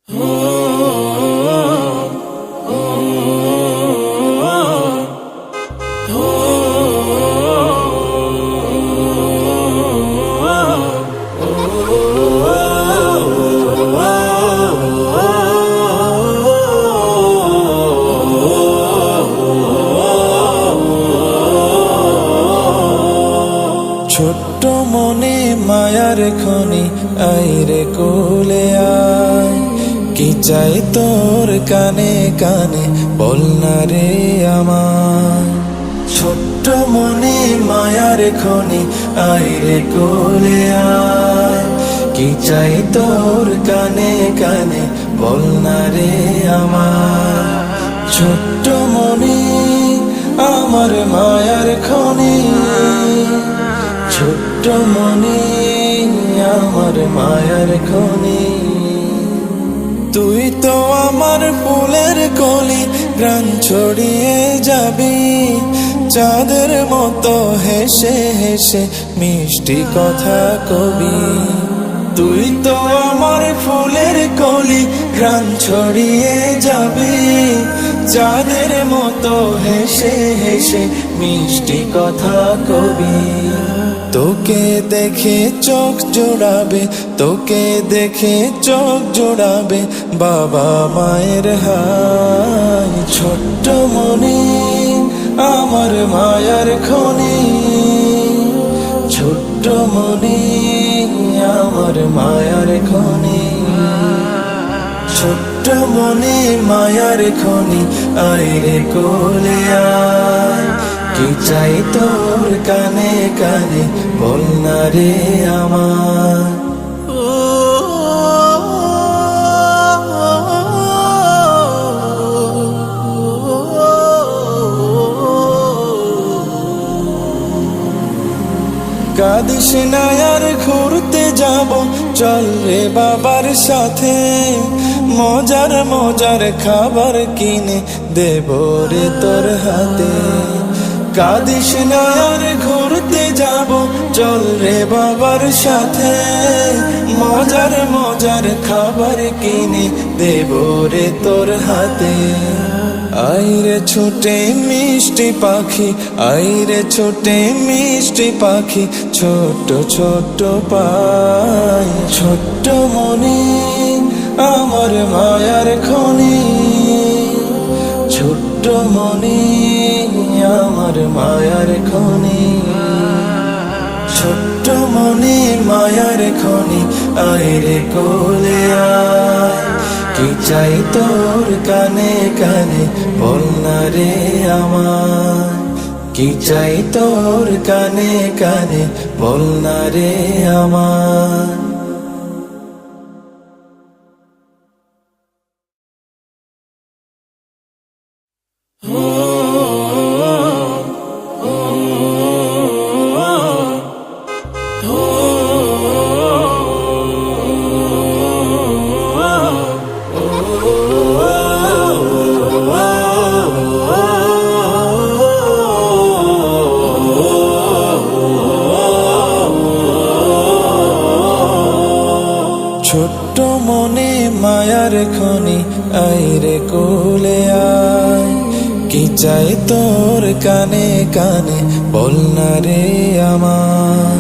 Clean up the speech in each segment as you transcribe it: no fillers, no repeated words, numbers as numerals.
ছোট্ট মনে মায়ার খনি আইরে কোলে আয়, কি চাই তোর কানে কানে বল না রে আমার। ছোট্ট মনে মায়ার খনি আইরে কোলে আয়, কি চাই তোর কানে কানে বল না রে আমার। ছোট্ট মনে আমার মায়ার খনি, ছোট্ট মনে আমার মায়ার খনি। তুই তো আমার ফুলের কলি, প্রাণ ছড়িয়ে যাবি চাঁদের মতো হেসে হেসে মিষ্টি কথা কবি। তুই তো আমার ফুলের কলি, প্রাণ ছড়িয়ে যাবি চাঁদের মতো হেসে হেসে মিষ্টি কথা কবি। তোকে দেখে চোখ জোড়াবে, তোকে দেখে চোখ জোড়াবে বাবা মায়ের হাই। ছোট্ট মনে আমার মায়ার খনি, ছোট্ট মনে আমার মায়ার খনি। ছোট্ট মনে মায়ার খনি আইরে কোলে আয়, কি চাই তোর কানে কানে বল না রে আমার। কাঁদিস না আর ঘুরতে যাব চল রে বাবার সাথে, মজার মজার খাবার কিনে দেব রে তোর হাতে। কাঁদিস না আর ঘুরতে যাব চল রে বাবার সাথে, মজার মজার খাবার কিনে দেব রে তোর হাতে। আইরে ছোটে মিষ্টি পাখি, আইরে ছোটে মিষ্টি পাখি ছোট্ট ছোট্ট পাই। ছোট্ট মনে আমার মায়ার খনি, ছোট্ট মনে আমার মায়ার খনি। ছোট্ট মনে মায়ার খনি আইরে কোলে আয়, কি চাই তোর কানে কানে বল না রে আমার। কি চাই তোর কানে কানে বল না রে আমার। ছোট্ট মনে মায়ার খনি আইরে কোলে আয়, কি চাই তোর কানে কানে বল না রে আমার।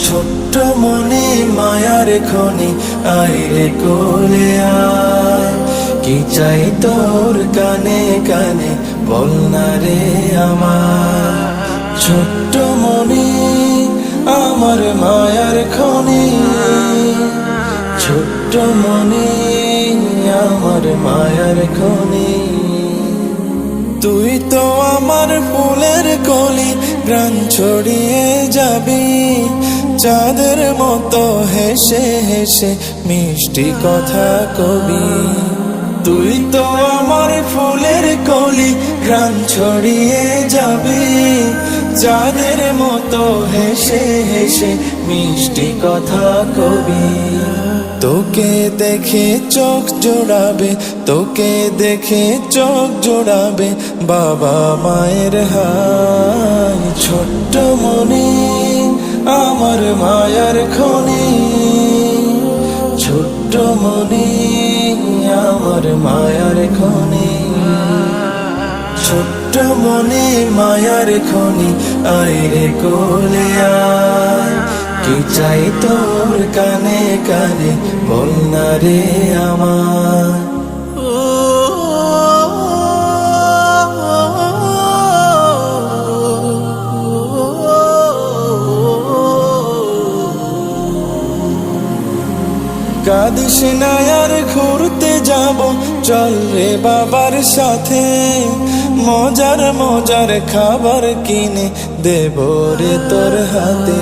ছোট্ট মনে মায়ার খনি আইরে কোলে আয়, কি চাই তোর কানে কানে বল না রে আমার। ছোট্ট মনে আমার মায়ার খনি, ছোট্ট মনে আমার মায়ার খনি। তুই তো আমার ফুলের কলি, প্রাণ ছড়িয়ে যাবি চাঁদের মতো হেসে হেসে মিষ্টি কথা কবি। তুই তো আমার ফুলের কলি, প্রাণ ছড়িয়ে যাবি চাঁদের মতো হেসে হেসে মিষ্টি কথা কবি। তোকে দেখে চোখ জোড়াবে, তোকে দেখে চোখ জোড়াবে বাবা মায়ের হাই। ছোট্ট মনে আমার মায়ার খনি, ছোট্ট মনে আমার মায়ার খনি, ছোট্ট মনে মায়ার খনি, আইরে কোলে আয়, কি চাই তোর কানে কানে বল না রে আমার। কাঁদিস না আর ঘুরতে যাব, চল রে বাবার সাথে, মজার মজার খাবার কিনে দেব রে তোর হাতে।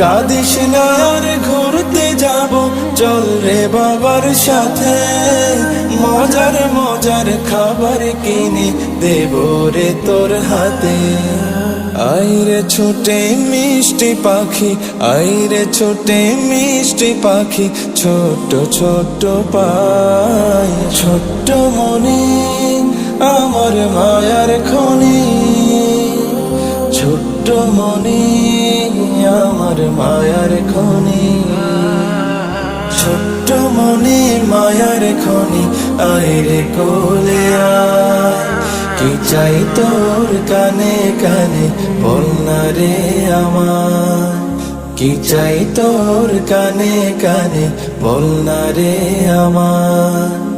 কাঁদিস না আর ঘুরতে যাব, চল রে বাবার সাথে, মজার মজার খাবার কিনে দেব রে তোর হাতে। আইরে ছোটে মিষ্টি পাখি, আইরে ছোটে মিষ্টি পাখি, ছোট ছোট পায়, ছোট্ট মনে আমার মায়ার খনি, ছোট্ট মনে আমার মায়ার খনি, ছোট্ট মনে মায়ার খনি, আইরে কোলে আয়, কি চাই তোর কানে কানে বল না রে আমার, কি চাই তোর কানে কানে বল না রে আমার।